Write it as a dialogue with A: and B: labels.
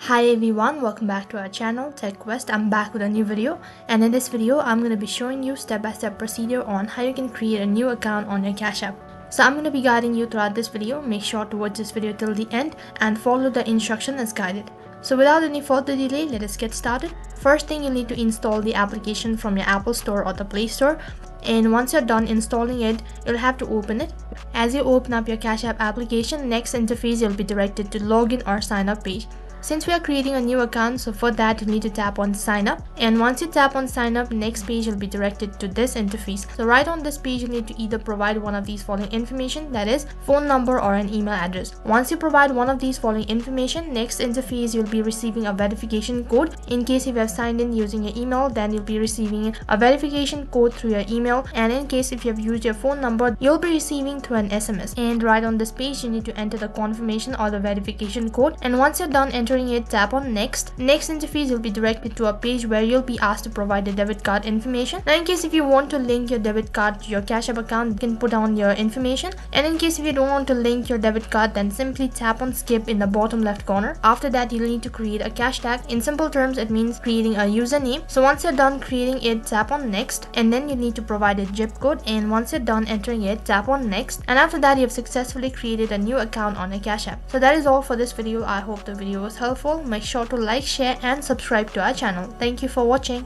A: Hi everyone, welcome back to our channel Tech Quest. I'm back with a new video, and in this video I'm going to be showing you step-by-step procedure on how you can create a new account on your Cash App. So I'm going to be guiding you throughout this video. Make sure to watch this video till the end and follow the instruction as guided. So without any further delay, let us get started. First thing, you'll need to install the application from your Apple Store or the Play Store. And once you're done installing it, you'll have to open it. As you open up your Cash App application, next interface you'll be directed to login or sign up page. Since we are creating a new account, so for that you need to tap on sign up, and once you tap on sign up, next page will be directed to this interface. So right on this page you need to either provide one of these following information, that is phone number or an email address. Once you provide one of these following information, next interface you'll be receiving a verification code. In case if you have signed in using your email, then you'll be receiving a verification code through your email, and in case if you have used your phone number, you'll be receiving through an SMS. And right on this page you need to enter the confirmation or the verification code, and once you're done entering it, tap on next. Next interface you'll be directed to a page where you'll be asked to provide the debit card information. Now in case if you want to link your debit card to your Cash App account, you can put down your information, and in case if you don't want to link your debit card, then simply tap on skip in the bottom left corner. After that you'll need to create a cash tag. In simple terms, it means creating a username. So once you're done creating it, tap on next, and then you need to provide a zip code, and once you're done entering it, tap on next, and after that you have successfully created a new account on your Cash App. So that is all for this video. I hope the video was helpful. Make sure to like, share and subscribe to our channel. Thank you for watching.